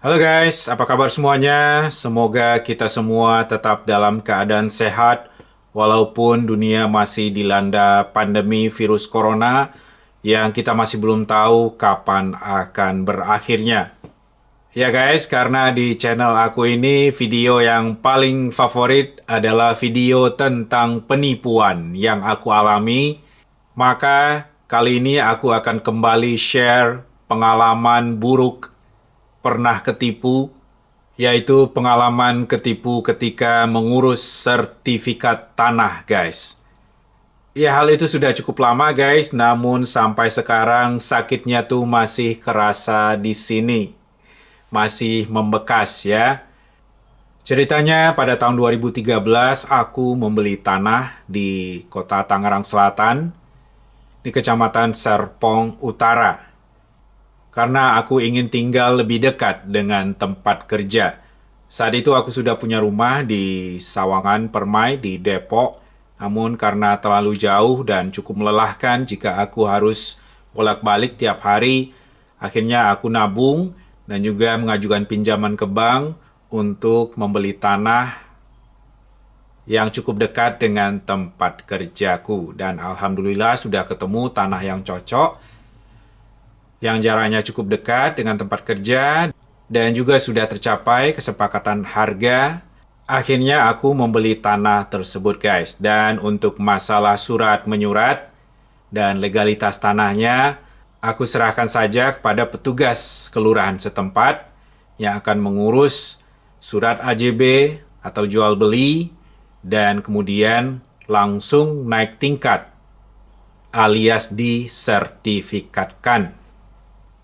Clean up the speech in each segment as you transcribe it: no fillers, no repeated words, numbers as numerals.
Halo guys, apa kabar semuanya? Semoga kita semua tetap dalam keadaan sehat walaupun dunia masih dilanda pandemi virus corona yang kita masih belum tahu kapan akan berakhirnya. Ya guys, karena di channel aku ini video yang paling favorit adalah video tentang penipuan yang aku alami, maka kali ini aku akan kembali share pengalaman buruk pernah ketipu, yaitu pengalaman ketipu ketika mengurus sertifikat tanah, guys. Ya, hal itu sudah cukup lama, guys, namun sampai sekarang sakitnya tuh masih kerasa di sini. Masih membekas, ya. Ceritanya pada tahun 2013 aku membeli tanah di kota Tangerang Selatan, di Kecamatan Serpong Utara, karena aku ingin tinggal lebih dekat dengan tempat kerja. Saat itu aku sudah punya rumah di Sawangan Permai di Depok, namun karena terlalu jauh dan cukup melelahkan jika aku harus bolak-balik tiap hari, akhirnya aku nabung dan juga mengajukan pinjaman ke bank untuk membeli tanah yang cukup dekat dengan tempat kerjaku. Dan alhamdulillah sudah ketemu tanah yang cocok, yang jaraknya cukup dekat dengan tempat kerja, dan juga sudah tercapai kesepakatan harga. Akhirnya aku membeli tanah tersebut, guys. Dan untuk masalah surat menyurat dan legalitas tanahnya, aku serahkan saja kepada petugas kelurahan setempat yang akan mengurus surat AJB atau jual beli, dan kemudian langsung naik tingkat alias disertifikatkan.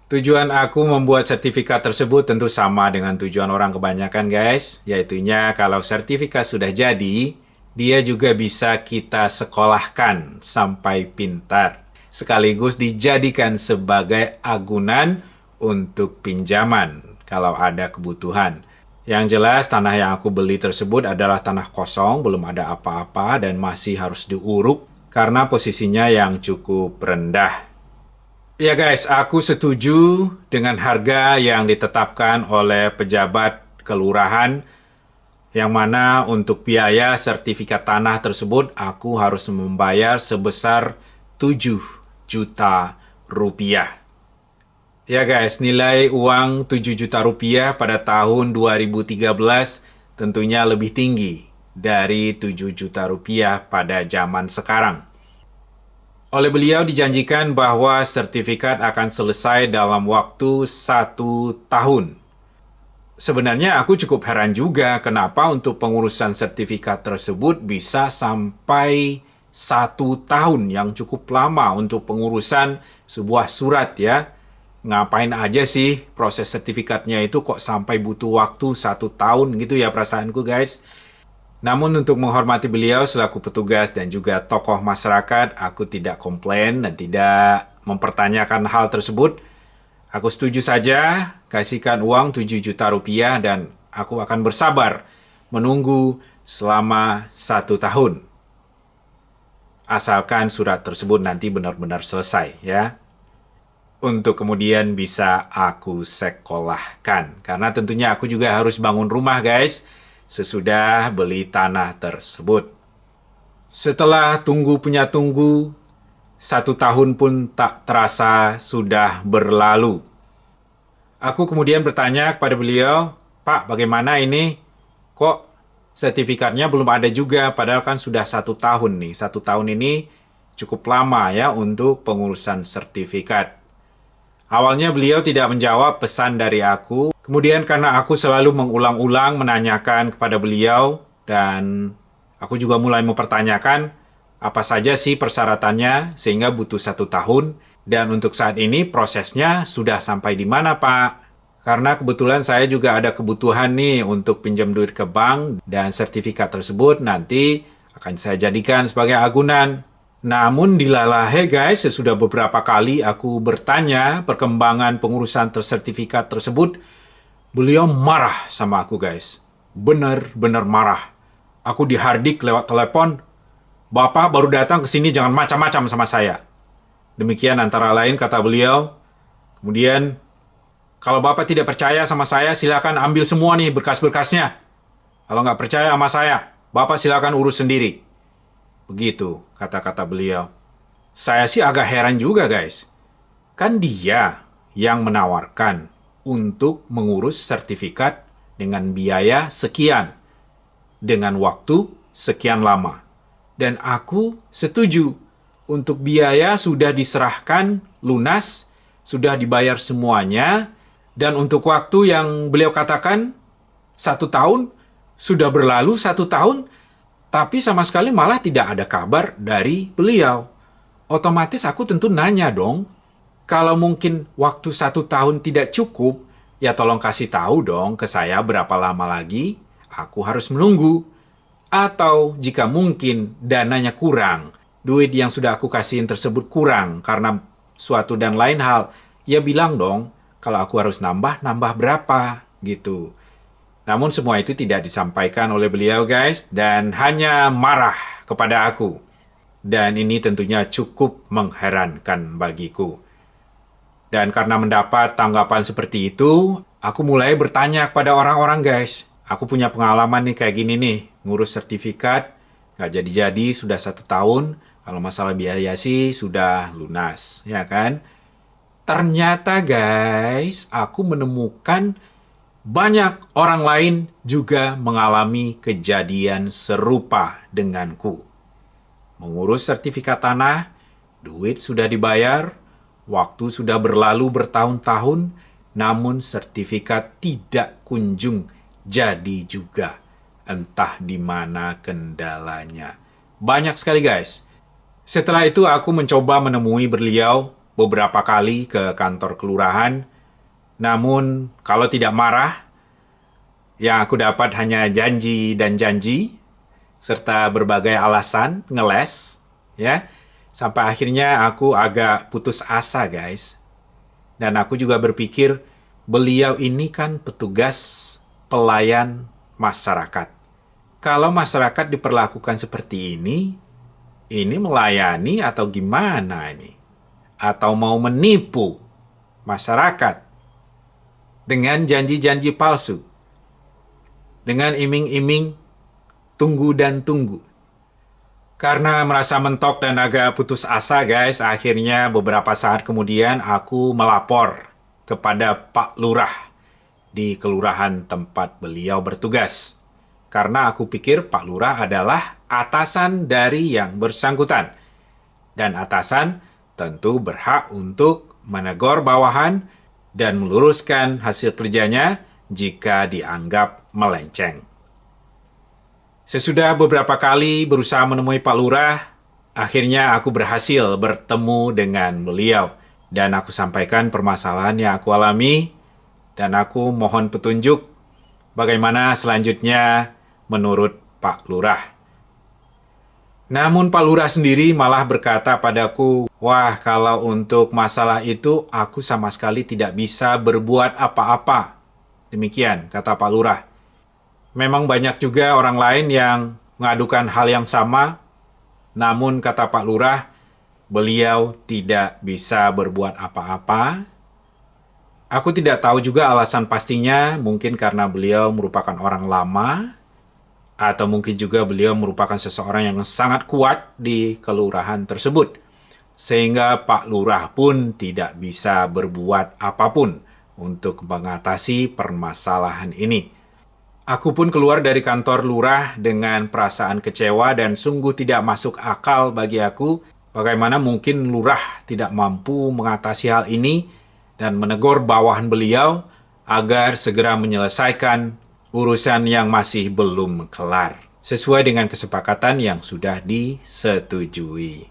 Tujuan aku membuat sertifikat tersebut tentu sama dengan tujuan orang kebanyakan, guys. Yaitunya kalau sertifikat sudah jadi, dia juga bisa kita sekolahkan sampai pintar. Sekaligus dijadikan sebagai agunan untuk pinjaman kalau ada kebutuhan. Yang jelas tanah yang aku beli tersebut adalah tanah kosong, belum ada apa-apa dan masih harus diuruk karena posisinya yang cukup rendah. Ya guys, aku setuju dengan harga yang ditetapkan oleh pejabat kelurahan, yang mana untuk biaya sertifikat tanah tersebut aku harus membayar sebesar 7 juta rupiah. Ya guys, nilai uang 7 juta rupiah pada tahun 2013 tentunya lebih tinggi dari 7 juta rupiah pada zaman sekarang. Oleh beliau dijanjikan bahwa sertifikat akan selesai dalam waktu 1 tahun. Sebenarnya aku cukup heran juga kenapa untuk pengurusan sertifikat tersebut bisa sampai 1 tahun, yang cukup lama untuk pengurusan sebuah surat, ya. Ngapain aja sih proses sertifikatnya itu kok sampai butuh waktu 1 tahun gitu ya, perasaanku, guys. Namun untuk menghormati beliau selaku petugas dan juga tokoh masyarakat, aku tidak komplain dan tidak mempertanyakan hal tersebut. Aku setuju saja, kasihkan uang 7 juta rupiah dan aku akan bersabar menunggu selama 1 tahun. Asalkan surat tersebut nanti benar-benar selesai, ya. Untuk kemudian bisa aku sekolahkan. Karena tentunya aku juga harus bangun rumah, guys, sesudah beli tanah tersebut. Setelah tunggu punya tunggu, 1 tahun pun tak terasa sudah berlalu. Aku kemudian bertanya kepada beliau, "Pak, bagaimana ini? Kok sertifikatnya belum ada juga, padahal kan sudah 1 tahun nih. 1 tahun ini cukup lama ya untuk pengurusan sertifikat." Awalnya beliau tidak menjawab pesan dari aku. Kemudian karena aku selalu mengulang-ulang menanyakan kepada beliau, dan aku juga mulai mempertanyakan apa saja sih persyaratannya sehingga butuh 1 tahun. Dan untuk saat ini prosesnya sudah sampai di mana, Pak? Karena kebetulan saya juga ada kebutuhan nih untuk pinjam duit ke bank, dan sertifikat tersebut nanti akan saya jadikan sebagai agunan. Namun dilalahe, guys, sesudah beberapa kali aku bertanya perkembangan pengurusan sertifikat tersebut, beliau marah sama aku, guys. Benar-benar marah. Aku dihardik lewat telepon, "Bapak baru datang ke sini, jangan macam-macam sama saya." Demikian antara lain kata beliau. Kemudian, Kalau Bapak tidak percaya sama saya, silakan ambil semua nih berkas-berkasnya. Kalau nggak percaya sama saya, Bapak silakan urus sendiri. Begitu kata-kata beliau. Saya sih agak heran juga, guys. Kan dia yang menawarkan untuk mengurus sertifikat dengan biaya sekian, dengan waktu sekian lama. Dan aku setuju. Untuk biaya sudah diserahkan lunas, sudah dibayar semuanya, dan untuk waktu yang beliau katakan 1 tahun, sudah berlalu 1 tahun, tapi sama sekali malah tidak ada kabar dari beliau. Otomatis aku tentu nanya dong, kalau mungkin waktu 1 tahun tidak cukup, ya tolong kasih tahu dong ke saya berapa lama lagi aku harus menunggu. Atau jika mungkin dananya kurang, duit yang sudah aku kasihin tersebut kurang karena suatu dan lain hal, ya bilang dong kalau aku harus nambah berapa gitu. Namun semua itu tidak disampaikan oleh beliau, guys, dan hanya marah kepada aku. Dan ini tentunya cukup mengherankan bagiku. Dan karena mendapat tanggapan seperti itu, aku mulai bertanya kepada orang-orang, guys. Aku punya pengalaman nih kayak gini nih, ngurus sertifikat, nggak jadi-jadi sudah 1 tahun, kalau masalah biaya sih sudah lunas, ya kan? Ternyata guys, aku menemukan banyak orang lain juga mengalami kejadian serupa denganku. Mengurus sertifikat tanah, duit sudah dibayar, waktu sudah berlalu bertahun-tahun, namun sertifikat tidak kunjung jadi juga. Entah di mana kendalanya. Banyak sekali guys. Setelah itu aku mencoba menemui beliau beberapa kali ke kantor kelurahan. Namun kalau tidak marah, yang aku dapat hanya janji dan janji, serta berbagai alasan ngeles, ya. Sampai akhirnya aku agak putus asa guys. Dan aku juga berpikir, beliau ini kan petugas pelayan masyarakat. Kalau masyarakat diperlakukan seperti ini melayani atau gimana ini? Atau mau menipu masyarakat dengan janji-janji palsu, dengan iming-iming tunggu dan tunggu. Karena merasa mentok dan agak putus asa guys, akhirnya beberapa saat kemudian aku melapor kepada Pak Lurah di kelurahan tempat beliau bertugas. Karena aku pikir Pak Lurah adalah atasan dari yang bersangkutan. Dan atasan tentu berhak untuk menegur bawahan dan meluruskan hasil kerjanya jika dianggap melenceng. Sesudah beberapa kali berusaha menemui Pak Lurah, akhirnya aku berhasil bertemu dengan beliau. Dan aku sampaikan permasalahan yang aku alami, dan aku mohon petunjuk bagaimana selanjutnya menurut Pak Lurah. Namun Pak Lurah sendiri malah berkata padaku, wah kalau untuk masalah itu aku sama sekali tidak bisa berbuat apa-apa. Demikian kata Pak Lurah. Memang banyak juga orang lain yang mengadukan hal yang sama, namun kata Pak Lurah, beliau tidak bisa berbuat apa-apa. Aku tidak tahu juga alasan pastinya, mungkin karena beliau merupakan orang lama, atau mungkin juga beliau merupakan seseorang yang sangat kuat di kelurahan tersebut. Sehingga Pak Lurah pun tidak bisa berbuat apapun untuk mengatasi permasalahan ini. Aku pun keluar dari kantor lurah dengan perasaan kecewa dan sungguh tidak masuk akal bagi aku. Bagaimana mungkin lurah tidak mampu mengatasi hal ini dan menegur bawahan beliau agar segera menyelesaikan urusan yang masih belum kelar, sesuai dengan kesepakatan yang sudah disetujui.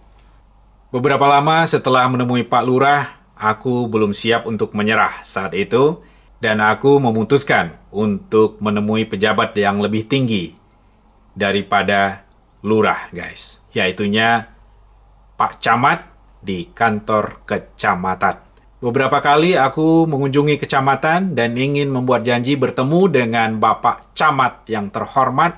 Beberapa lama setelah menemui Pak Lurah, aku belum siap untuk menyerah saat itu, dan aku memutuskan untuk menemui pejabat yang lebih tinggi daripada lurah, guys. Yaitunya Pak Camat di kantor kecamatan. Beberapa kali aku mengunjungi kecamatan dan ingin membuat janji bertemu dengan Bapak Camat yang terhormat.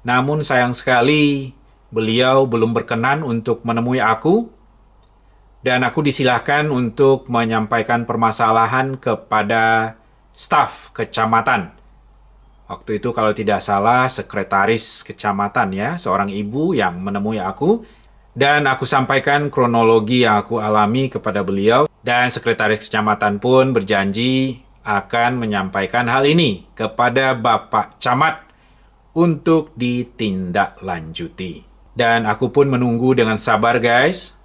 Namun sayang sekali beliau belum berkenan untuk menemui aku. Dan aku disilahkan untuk menyampaikan permasalahan kepada staf kecamatan. Waktu itu kalau tidak salah sekretaris kecamatan ya, seorang ibu yang menemui aku. Dan aku sampaikan kronologi yang aku alami kepada beliau. Dan sekretaris kecamatan pun berjanji akan menyampaikan hal ini kepada Bapak Camat untuk ditindaklanjuti. Dan aku pun menunggu dengan sabar guys.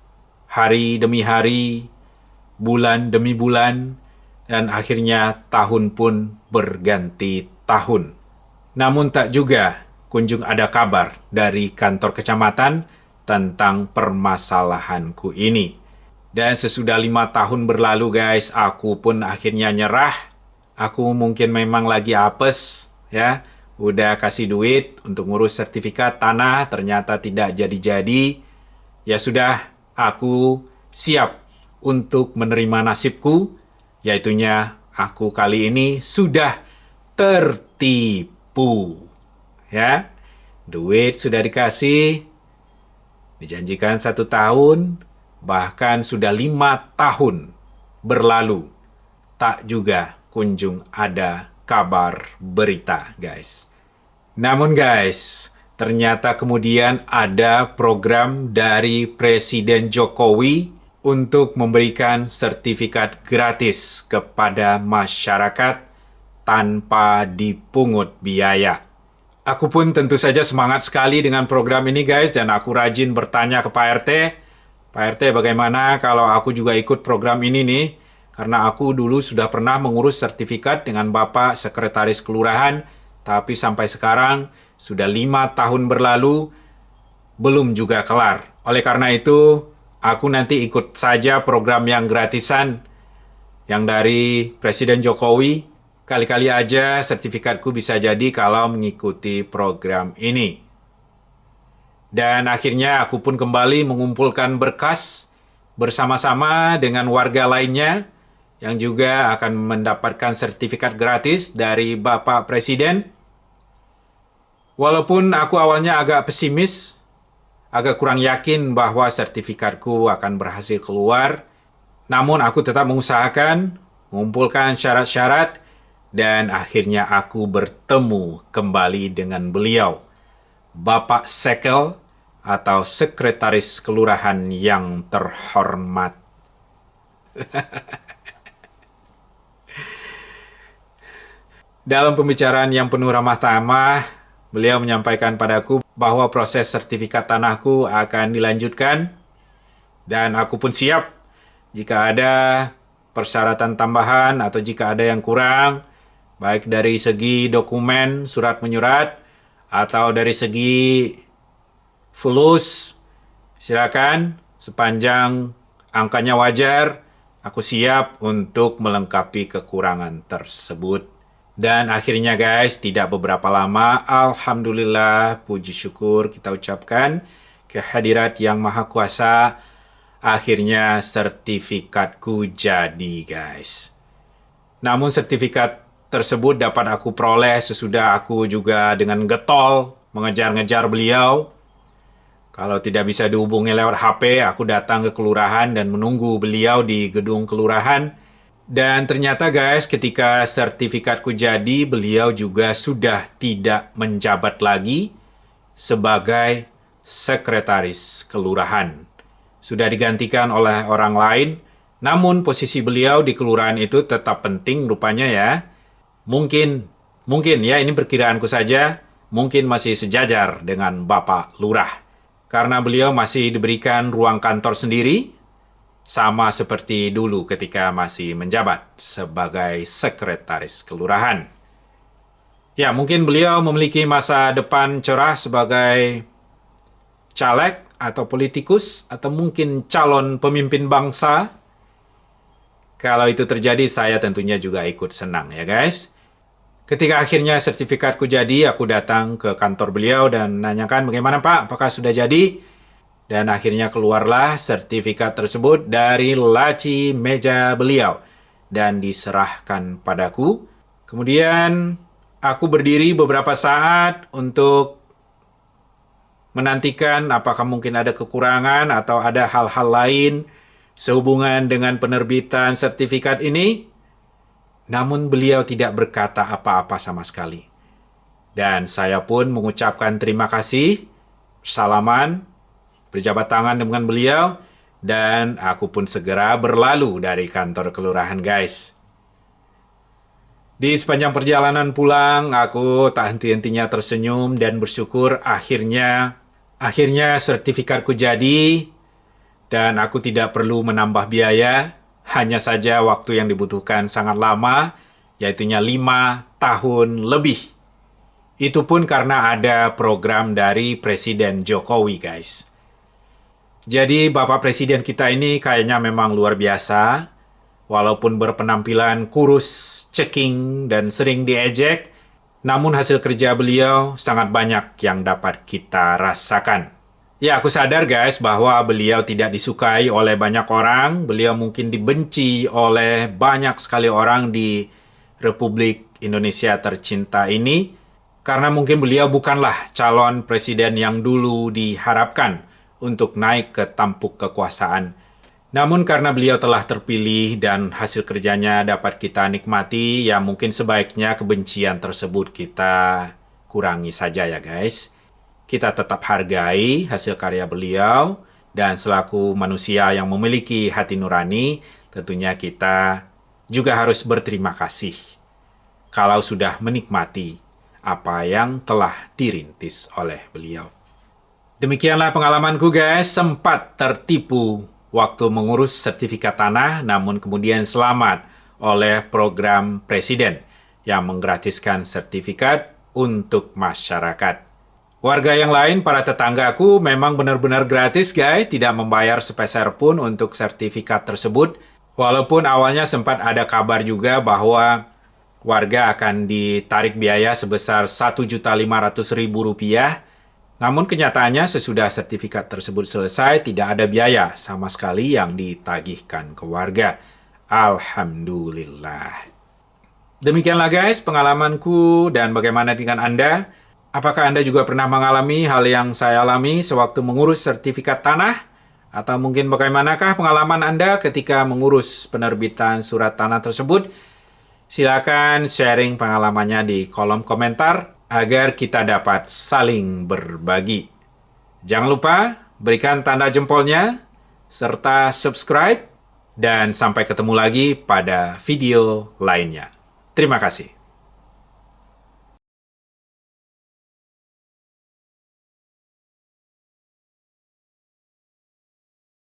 Hari demi hari, bulan demi bulan, dan akhirnya tahun pun berganti tahun. Namun tak juga kunjung ada kabar dari kantor kecamatan tentang permasalahanku ini. Dan sesudah 5 tahun berlalu guys, aku pun akhirnya nyerah. Aku mungkin memang lagi apes ya. Udah kasih duit untuk ngurus sertifikat tanah, ternyata tidak jadi-jadi. Ya sudah, aku siap untuk menerima nasibku, yaitunya aku kali ini sudah tertipu. Ya, duit sudah dikasih, dijanjikan 1 tahun, bahkan sudah 5 tahun berlalu. Tak juga kunjung ada kabar berita, guys. Namun guys, ternyata kemudian ada program dari Presiden Jokowi untuk memberikan sertifikat gratis kepada masyarakat tanpa dipungut biaya. Aku pun tentu saja semangat sekali dengan program ini guys, dan aku rajin bertanya ke Pak RT. Pak RT, bagaimana kalau aku juga ikut program ini nih? Karena aku dulu sudah pernah mengurus sertifikat dengan Bapak Sekretaris Kelurahan, tapi sampai sekarang sudah 5 tahun berlalu, belum juga kelar. Oleh karena itu, aku nanti ikut saja program yang gratisan, yang dari Presiden Jokowi. Kali-kali aja sertifikatku bisa jadi kalau mengikuti program ini. Dan akhirnya aku pun kembali mengumpulkan berkas bersama-sama dengan warga lainnya yang juga akan mendapatkan sertifikat gratis dari Bapak Presiden. Walaupun aku awalnya agak pesimis, agak kurang yakin bahwa sertifikatku akan berhasil keluar, namun aku tetap mengusahakan, mengumpulkan syarat-syarat, dan akhirnya aku bertemu kembali dengan beliau, Bapak Sekel atau Sekretaris Kelurahan yang terhormat. Dalam pembicaraan yang penuh ramah tamah, beliau menyampaikan padaku bahwa proses sertifikat tanahku akan dilanjutkan, dan aku pun siap jika ada persyaratan tambahan atau jika ada yang kurang, baik dari segi dokumen, surat menyurat, atau dari segi fulus, silakan sepanjang angkanya wajar, aku siap untuk melengkapi kekurangan tersebut. Dan akhirnya guys, tidak beberapa lama, alhamdulillah, puji syukur kita ucapkan kehadirat Yang Maha Kuasa, akhirnya sertifikatku jadi guys. Namun sertifikat tersebut dapat aku peroleh sesudah aku juga dengan getol mengejar-ngejar beliau. Kalau tidak bisa dihubungi lewat HP, aku datang ke kelurahan dan menunggu beliau di gedung kelurahan. Dan ternyata guys, ketika sertifikatku jadi, beliau juga sudah tidak menjabat lagi sebagai sekretaris kelurahan. Sudah digantikan oleh orang lain, namun posisi beliau di kelurahan itu tetap penting rupanya ya. Mungkin ya, ini perkiraanku saja, mungkin masih sejajar dengan Bapak Lurah. Karena beliau masih diberikan ruang kantor sendiri, sama seperti dulu ketika masih menjabat sebagai sekretaris kelurahan. Ya, mungkin beliau memiliki masa depan cerah sebagai caleg atau politikus, atau mungkin calon pemimpin bangsa. Kalau itu terjadi, saya tentunya juga ikut senang ya guys. Ketika akhirnya sertifikatku jadi, aku datang ke kantor beliau dan nanyakan, bagaimana Pak, apakah sudah jadi? Dan akhirnya keluarlah sertifikat tersebut dari laci meja beliau dan diserahkan padaku. Kemudian aku berdiri beberapa saat untuk menantikan apakah mungkin ada kekurangan atau ada hal-hal lain sehubungan dengan penerbitan sertifikat ini, namun beliau tidak berkata apa-apa sama sekali. Dan saya pun mengucapkan terima kasih, salaman, berjabat tangan dengan beliau, dan aku pun segera berlalu dari kantor kelurahan, guys. Di sepanjang perjalanan pulang, aku tak henti-hentinya tersenyum dan bersyukur akhirnya sertifikatku jadi dan aku tidak perlu menambah biaya. Hanya saja waktu yang dibutuhkan sangat lama, yaitunya 5 tahun lebih. Itu pun karena ada program dari Presiden Jokowi, guys. Jadi Bapak Presiden kita ini kayaknya memang luar biasa. Walaupun berpenampilan kurus, ceking, dan sering diejek, namun hasil kerja beliau sangat banyak yang dapat kita rasakan. Ya, aku sadar guys bahwa beliau tidak disukai oleh banyak orang. Beliau mungkin dibenci oleh banyak sekali orang di Republik Indonesia tercinta ini. Karena mungkin beliau bukanlah calon presiden yang dulu diharapkan untuk naik ke tampuk kekuasaan. Namun karena beliau telah terpilih dan hasil kerjanya dapat kita nikmati, ya mungkin sebaiknya kebencian tersebut kita kurangi saja ya guys. Kita tetap hargai hasil karya beliau, dan selaku manusia yang memiliki hati nurani, tentunya kita juga harus berterima kasih kalau sudah menikmati apa yang telah dirintis oleh beliau. Demikianlah pengalamanku guys, sempat tertipu waktu mengurus sertifikat tanah, namun kemudian selamat oleh program Presiden yang menggratiskan sertifikat untuk masyarakat. Warga yang lain, para tetanggaku, memang benar-benar gratis guys, tidak membayar sepeser pun untuk sertifikat tersebut. Walaupun awalnya sempat ada kabar juga bahwa warga akan ditarik biaya sebesar Rp1.500.000. Namun kenyataannya sesudah sertifikat tersebut selesai, tidak ada biaya sama sekali yang ditagihkan ke warga. Alhamdulillah. Demikianlah guys pengalamanku, dan bagaimana dengan Anda? Apakah Anda juga pernah mengalami hal yang saya alami sewaktu mengurus sertifikat tanah? Atau mungkin bagaimanakah pengalaman Anda ketika mengurus penerbitan surat tanah tersebut? Silakan sharing pengalamannya di kolom komentar agar kita dapat saling berbagi. Jangan lupa berikan tanda jempolnya, serta subscribe, dan sampai ketemu lagi pada video lainnya. Terima kasih.